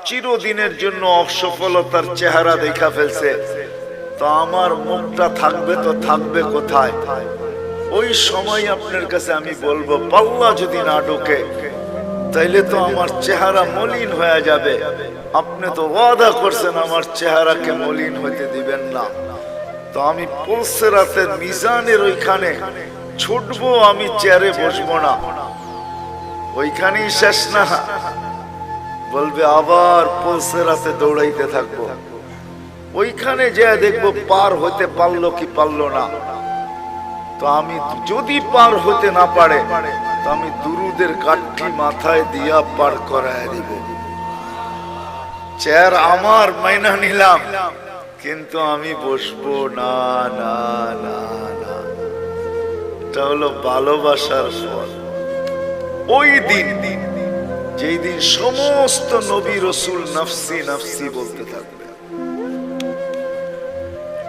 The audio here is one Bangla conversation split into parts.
চিরদিনের জন্য অসফলতার চেহারা দেখা ফেলছে, তো আমার মুখটা থাকবে তো থাকবে কোথায়? ওই সময় আপনার কাছে আমি বলবো, পাল্লা যদি না ঢোকে তাইলে তো আমার চেহারা মলিন হয়ে যাবে। আপনি তো ওয়াদা করছেন আমার চেহারাকে মলিন হইতে দিবেন না। তো আমি পুলসিরাতের মিজানের ওইখানে ছুটবো, আমি চেয়ারে বসবো না, ওইখানেই শেষ না। বলবে আবার পুলসিরাতে দৌড়াইতে থাকবো, ওইখানে যে দেখবো পার হতে পারলো কি পারলো না। তো আমি যদি পার হতে না পারে, তো আমি দুরুদের কাঠি মাথায় দিয়া পার করায় দিব। চেয়ার আমার মাইনা নিলাম, কিন্তু আমি বসবো না, না না না। এটা হলো ভালোবাসার ফল। ওই দিন, যেই দিন সমস্ত নবী রাসূল নফসি নফসি বলতে থাকবে,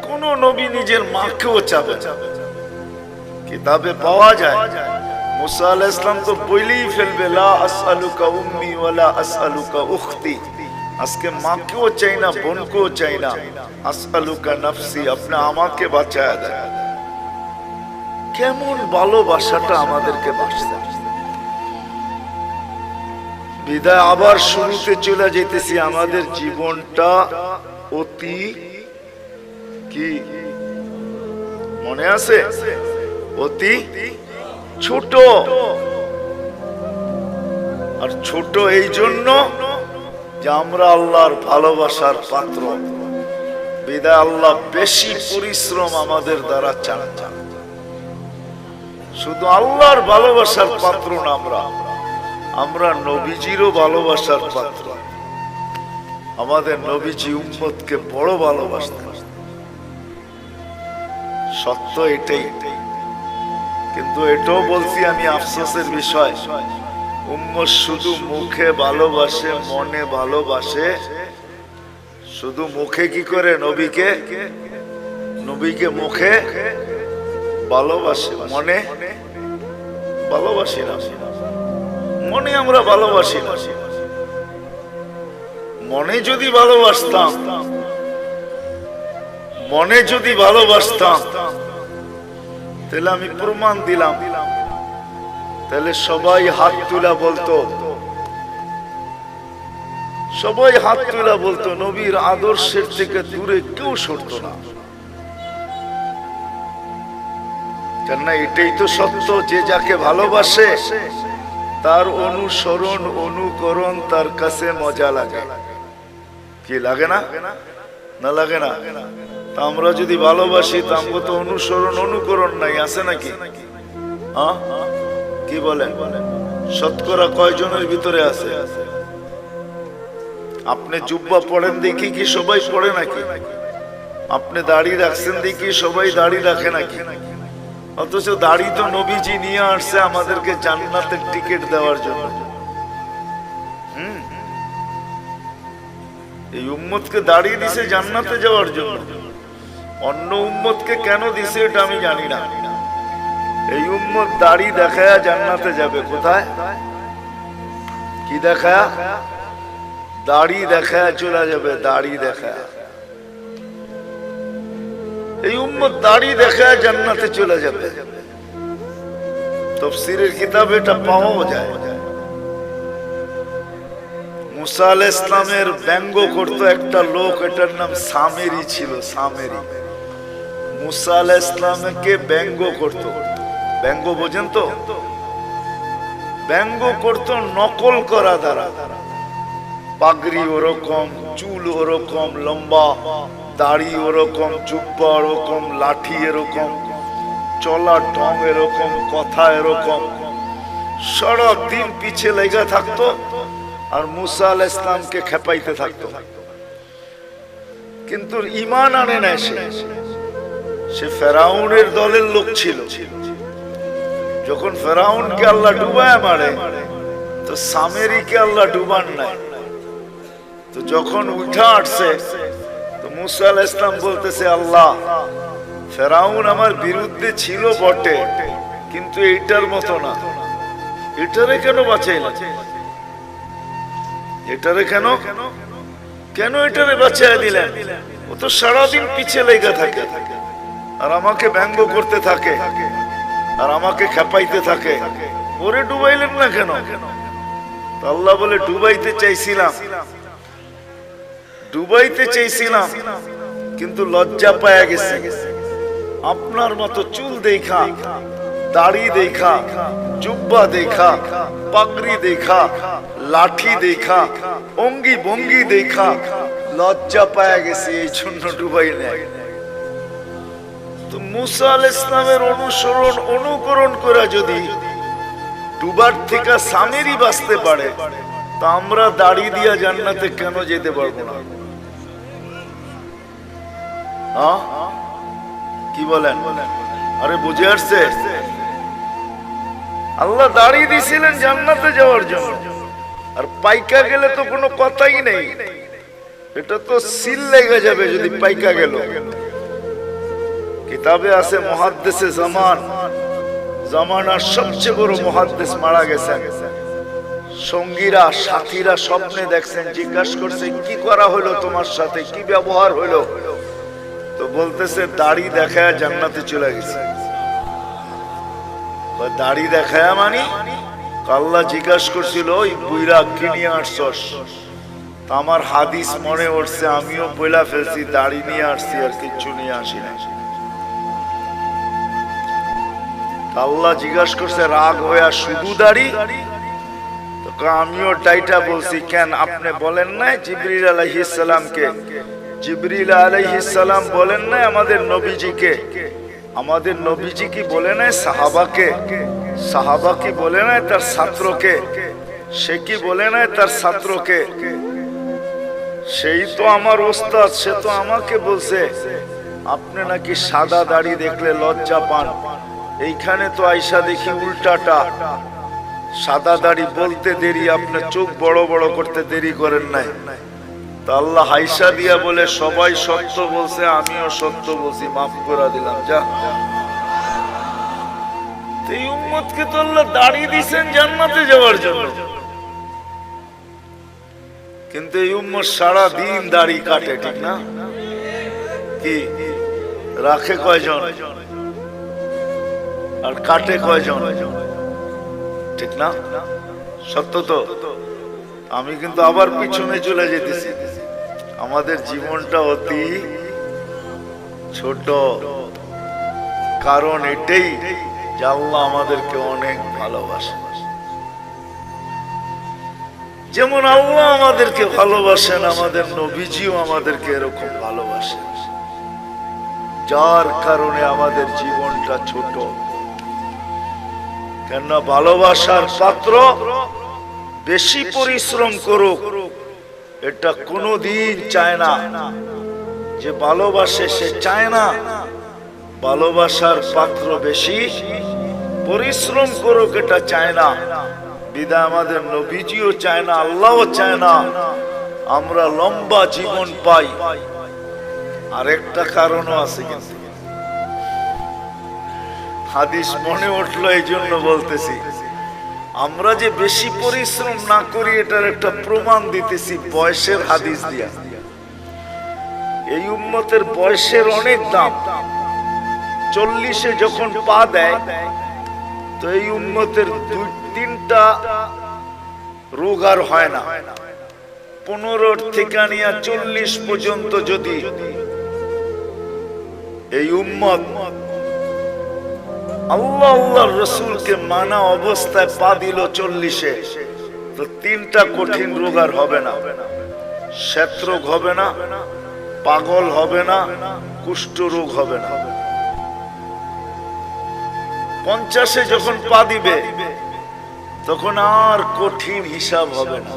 কোন নবী নিজের মাকেও চাবে। কিতাবে পাওয়া যায় মুসা আলাইহিস সালাম তো বলেই ফেলবে, লা আসআলুকা উম্মি ওয়ালা আসআলুকা উখতি। আজকে মাকেও চাই না, বোনকেও চাই না, আসআলুকা নফসি, আপনি আমাকে বাঁচায় দেন। কেমন ভালোবাসাটা আমাদেরকে বাঁচতে। বিদায় আবার শুরুতে চলে যেতেছি। আমাদের জীবনটা অতি কি মনে আছে? অতি ছোট। আর ছোট এই জন্য যে আমরা আল্লাহর ভালোবাসার পাত্র। বিদায় আল্লাহ বেশি পরিশ্রম আমাদের দ্বারা চান। শুধু আল্লাহর ভালোবাসার পাত্র না, আমরা নবীজিরও ভালোবাসার পাত্র। আমাদের নবীজি উম্মতকে বড় ভালোবাসতেন, সত্য এটাই। কিন্তু এটাও বলছি আমি, আফসোসের বিষয়, উম্মত শুধু মুখে ভালোবাসে, মনে ভালোবাসে। শুধু মুখে কি করে? নবীকে মুখে ভালোবাসে, মনে ভালোবাসি না। মনে আমরা ভালোবাসি না। মনে যদি ভালোবাসতাম, তাহলে আমি প্রমাণ দিলাম, তাহলে সবাই হাত তুলা বলতো, নবীর আদর্শের থেকে দূরে কেউ সরতো না। কেননা এটাই তো সত্য, যে যাকে ভালোবাসে তার অনুসরণ অনুকরণ তার কাছে মজা লাগে। কি লাগে না? না লাগে না? তা আমরা যদি ভালোবাসি, তা আমরা তো অনুসরণ অনুকরণ নাই, আছে নাকি? কি বলেন? শতকরা কয়জনের ভিতরে আছে? আপনি জুব্বা পড়েন দেখি কি সবাই পড়ে নাকি? আপনি দাড়ি রাখছেন দেখি সবাই দাড়ি রাখে নাকি? অথচ দাড়ি তো নবীজি নিয়ে আসছে আমাদেরকে জান্নাতের টিকিট দেওয়ার জন্য। এই উম্মতকে দাড়ি দিছে জান্নাতে যাওয়ার জন্য। অন্য উম্মতকে কেন দিছে এটা আমি জানি না। এই উম্মত দাড়ি দেখায়া জান্নাতে যাবে। কোথায়? কি দেখায়া? দাড়ি দেখায়া চলে যাবে, দাড়ি দেখায়া। এই উম্মত দাড়ি দেখায় জান্নাতে চলে যাবে। তাফসীরের কিতাবে এটা পাওয়া যায়। মুসা আলাইহিস সালামের ব্যঙ্গ করত একটা লোক, এটার নাম সামেরি ছিল। সামেরি মুসা আলাইহিস সালামকে ব্যঙ্গ করত। ব্যঙ্গ বোঝেন তো? ব্যঙ্গ করত নকল করা দ্বারা। পাগড়ি ওরকম, চুল ওরকম লম্বা, দাড়ি ওরকম, জুব্বা ওরকম, লাঠি এরকম, চলার ঢং এরকম, কথা এরকম। সারাদিন পিছে লেগে থাকতো আর মুসা আলাইহিস সালামকে খেপাইতে থাকতো। কিন্তু ঈমান আনে নাই। সে ফেরাউনের দলের লোক ছিল। যখন ফেরাউনকে আল্লাহ ডুবায় মারে, তো সামেরিকে আল্লাহ ডুবান নাই। তো যখন উঠা আসছে, তো মুসা আলাইহিস সালাম বলতেছে, আল্লাহ, ফেরাউন আমার বিরুদ্ধে ছিল বটে, কিন্তু এইটার মতো না। এটারে কেন বাঁচাইলা? এটারে কেন কেন এটারে বাঁচিয়ে দিলেন? ও তো সারাদিন পিছে লেগে থাকে আর আমাকে ব্যঙ্গ করতে থাকে আর আমাকে খেপাইতে থাকে। ওরে ডুবাইলেন না কেন? আল্লাহ বলে ডুবাইতে চাইছিলাম কিন্তু লজ্জা পায়া গেছে। আপনার মতো চুল দেখা, দাড়ি দেখা, জুব্বা দেখা, পাগড়ি দেখা, লাঠি দেখা, অঙ্গি ভঙ্গি দেখা লজ্জা পায়া গেছে, এই জন্য ডুবাই নেয়। তো মুসা আলাইহিস সালামের অনুকরণ করে যদি ডুবার থেকে স্বামীরই বাঁচতে পারে, তা আমরা দাড়ি দিয়া জান্নাতে কেন যেতে পারবো না? কি বলেন? আরে বুঝে আসছে? আল্লাহ দাড়ি দিয়েছিলেন জান্নাতে যাওয়ার জন্য, আর পাইকা গেলে তো কোনো কথাই নেই, এটা তো সিল লেগে যাবে যদি পাইকা গেল। কিতাবে আছে মুহাদ্দিসে জামানার সবচেয়ে বড় মুহাদ্দিস মারা গেছেন। সঙ্গীরা সাথীরা স্বপ্নে দেখছেন, জিজ্ঞাসা করছে কি করা হলো তোমার সাথে, কি ব্যবহার হলো? তো বলতেছে দাড়ি দেখায় জান্নাতে চলে গেছে। দাড়ি দেখায় মানে আল্লাহ জিজ্ঞাসা করছিল ওই বুইরা কি নিয়ে আসছস? আমার হাদিস মনে উঠছে, আমিও বইলা ফেলছি দাড়ি নিয়ে আসছি আর কিচ্ছু নিয়ে আসি না। আল্লাহ জিজ্ঞাসা করছে রাগ হইয়া শুধু দাড়ি? আমিও ডাইটা বলছি, কেন আপনি বলেন নাই জিবরিল আলাইহিস সালামকে? জিবরিল আলাইহিস সালাম বলেন নাই আমাদের নবীজিকে? আমাদের নবীজি কি বলে নাই সাহাবাকে? সাহাবা কি বলে নাই তার ছাত্রকে? সে কি বলে নাই তার ছাত্রকে? সেই তো আমার ওস্তাদ, সে তো আমাকে বলছে আপনি নাকি সাদা দাড়ি দেখলে লজ্জা পান। এইখানে তো আইসা দেখি উল্টাটা, সাদা দাড়ি বলতে দেরি, আপনি চোখ বড় বড় করতে দেরি করেন নাই। তা আল্লাহ হাইসা দিয়া বলে সবাই সত্য বলছে, আমিও সত্য বলছি, মাফ করে দিলাম যা। এই উম্মতকে তো আল্লাহ দাড়ি দিয়েছেন জান্নাতে যাওয়ার জন্য, কিন্তু এই উম্মত সারা দিন দাড়ি কাটে, ঠিক না? কি রাখে কয়জন আর কাটে কয়জন? ঠিক না? সত্য তো? আমি কিন্তু আবার পিছনে চলে যেতেছি। আমাদের জীবনটা অতি ছোট, কারণ এটাই যে আল্লাহ আমাদেরকে অনেক ভালোবাসে। যেমন আল্লাহ আমাদেরকে ভালোবাসেন, আমাদের নবীজিও আমাদেরকে এরকম ভালোবাসেন, যার কারণে আমাদের জীবনটা ছোট। কেন ভালোবাসার পাত্র বেশি পরিশ্রম করুক, এটা কোনোদিন চায় না। যে ভালোবাসে সে চায় না ভালোবাসার পাত্র বেশি পরিশ্রম করুক, এটা চায় না। বিদায় আমাদের নবীজিও চায় না, আল্লাহও চায় না আমরা লম্বা জীবন পাই। আরেকটা কারণও আছে, কিন্তু হাদিস মনে উঠলো এই জন্য বলতেছি। আমরা যে বেশি পরিশ্রম না করি এটার একটা প্রমাণ দিতেছি বয়সের হাদিস দিয়া। এই উম্মতের বয়সের অনেক দাম। 40-এ যখন পা দেয় তো এই উম্মতের 2-3টা রোগ আর হয় না। 15 থেকে নিয়ে 40 পর্যন্ত যদি এই উম্মত আল্লাহ আল্লাহর রাসূলকে মানা অবস্থায় পা দিল 40-এ, তো 3টা কঠিন রোগ আর হবে না। শ্বেত রোগ হবে না, পাগল হবে না, কুষ্ঠ রোগ হবে না। 50-এ যখন পা দিবে তখন আর কঠিন হিসাব হবে না।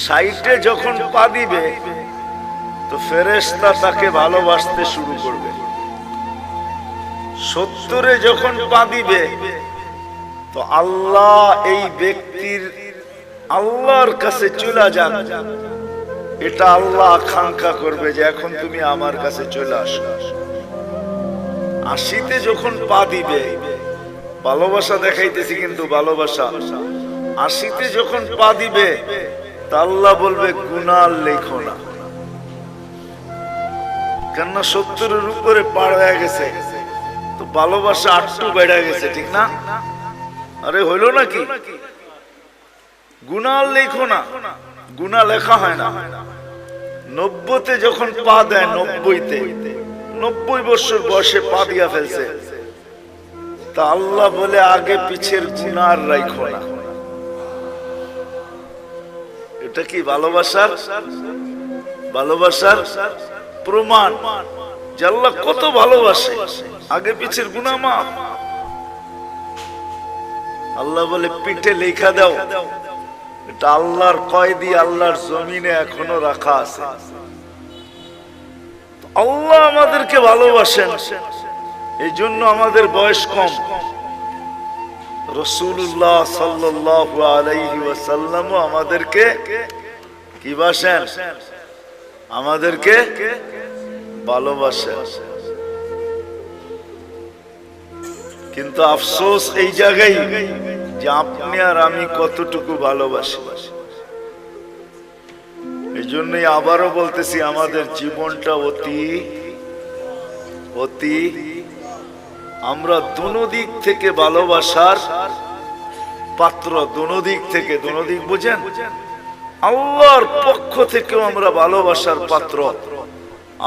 60-এ যখন পা দিবে তো ফেরেশতা তাকে ভালোবাসতে শুরু করবে। 70-এ যখন পা দিবে তো আল্লাহ এই ব্যক্তির আল্লাহর কাছে চলে যান, এটা আল্লাহ আকাঙ্ক্ষা করবে যে এখন তুমি আমার কাছে চলে আসো। 80-তে যখন পা দিবে, ভালোবাসা দেখাইতেছি কিন্তু ভালোবাসা, 80তে যখন পা দিবে তা আল্লাহ বলবে গুনাহ লেখো না, কেননা 70-এর উপরে পার হয়ে গেছে, তো ভালোবাসা আটটু বেড়ে গেছে, ঠিক না? আরে হইল নাকি? গুনাহ লেখো না, গুনাহ লেখা হয় না। 90তে যখন পা দেয়, 90 বছর বয়সে পা দিয়া ফেলছে, তা আল্লাহ বলে আগে পিছের গুনাহ আর রাখো না। এটা কি ভালোবাসার প্রমাণ যে আল্লাহ কত ভালোবাসে, আগে পিছের গুনাহ মাফ। আল্লাহ বলে পিঠে লেখা দাও, এটা আল্লাহর কয়েদি, আল্লাহর জমিনে এখনো রাখা আছে। আল্লাহ আমাদেরকে ভালোবাসেন, এই জন্য আমাদের বয়স কম। রাসূলুল্লাহ সাল্লাল্লাহু আলাইহি ওয়াসাল্লাম আমাদেরকে কি বাসেন? আমাদেরকে ভালোবাসেন। কিন্তু আফসোস এই জায়গায় যে আপনি আর আমি কতটুকু ভালোবাসি। এই জন্যই আবারও বলতেছি, আমাদের জীবনটা অতি আমরা দুদিক থেকে ভালোবাসার পাত্র, দুদিক থেকে, দুদিক বুঝেন? আল্লাহর পক্ষ থেকেও আমরা ভালোবাসার পাত্র,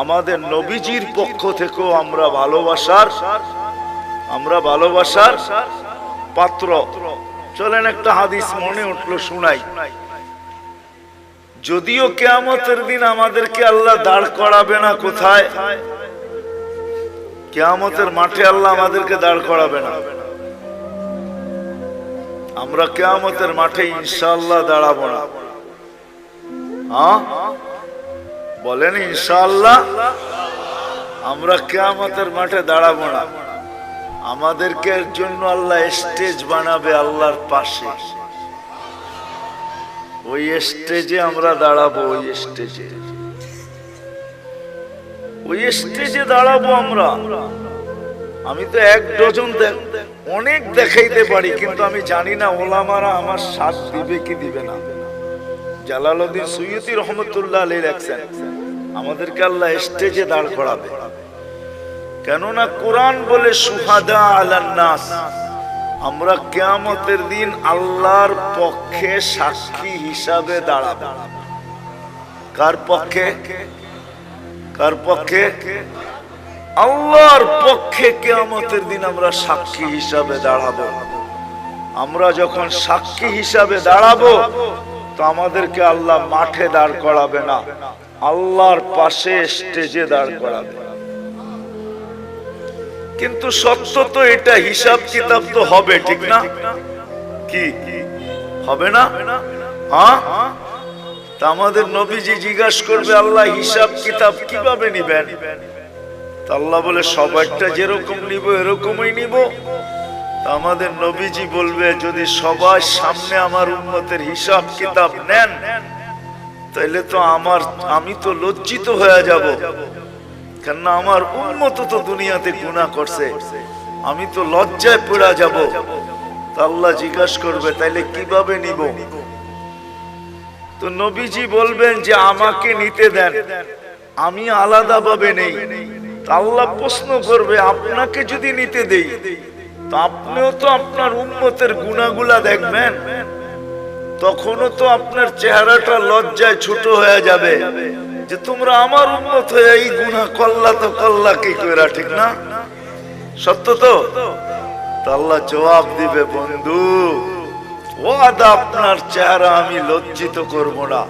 আমাদের নবীজির পক্ষ থেকেও আমরা ভালোবাসার পাত্র। চলেন একটা হাদিস মনে উঠলো, শুনাই। যদিও কিয়ামতের দিন আমাদেরকে আল্লাহ দাঁড় করাবে না, কোথায়? কিয়ামতের মাঠে আল্লাহ আমাদেরকে দাঁড় করাবে না। আমরা কিয়ামতের মাঠে ইনশাআল্লাহ দাঁড়াবো না। বলেন ইনশাআল্লাহ আমরা কিয়ামতের মাঠে দাঁড়াবো না। আমাদেরকে এর জন্য আল্লাহ স্টেজ বানাবে আল্লাহর পাশে, ওই স্টেজে আমরা দাঁড়াবো, ওই স্টেজে দাঁড়াবো আমরা। আমি তো 1 ডজন অনেক দেখাইতে পারি, কিন্তু আমি জানি না ওলামারা আমার সাথ দিবে কি দিবে না। জালালউদ্দিন সুয়ুতী রহমতুল্লাহ আলাইহি লেখছেন, আমাদেরকে আল্লাহ স্টেজে দাঁড় করাবে, কেননা কোরআন বলে শুহাদা আলান নাস, আমরা কিয়ামতের দিন আল্লাহর পক্ষে সাক্ষী হিসাবে দাঁড়াবো। কার পক্ষে? আল্লাহর পক্ষে কিয়ামতের দিন আমরা সাক্ষী হিসাবে দাঁড়াবো। আমরা যখন সাক্ষী হিসাবে দাঁড়াবো, তো আমাদেরকে আল্লাহ মাঠে দাঁড় করাবে না, আল্লাহর পাশে স্টেজে দাঁড় করাবে। কিন্তু সত্য তো এটা, হিসাব কিতাব তো হবে, ঠিক না? কি হবে না? তা আমাদের নবীজি জিজ্ঞাসা করবে, আল্লাহ হিসাব কিতাব কিভাবে নিবেন? তা আল্লাহ বলে সবাইটা যেরকম নিব এরকমই নিব। তা আমাদের নবীজি বলবে, যদি সবার সামনে আমার উম্মতের হিসাব কিতাব নেন, তাহলে তো আমি তো লজ্জিত হয়ে যাব, কেননা আমার উম্মত তো দুনিয়াতে গুনাহ করছে, আমি তো লজ্জায় পড়ে যাব। তা আল্লাহ জিজ্ঞাসা করবে, তাইলে কিভাবে নিব? তো নবীজি বলবেন যে আমাকে নিতে দেন, আমি আলাদা ভাবে নেই। তা আল্লাহ প্রশ্ন করবে, আপনাকে যদি নিতে দেই, তো আপনিও তো আপনার উম্মতের গুনাহগুলা দেখবেন, তখনও তো আপনার চেহারাটা লজ্জায় ছোট হয়ে যাবে যে তোমরা আমার উম্মত হয়ে এই গুনাহ করলা, তো করলা কি কইরা, ঠিক না? সত্য তো? আল্লাহ জবাব দিবে, বন্ধু ওয়াদা আপনার চেহারা আমি লজ্জিত করব না।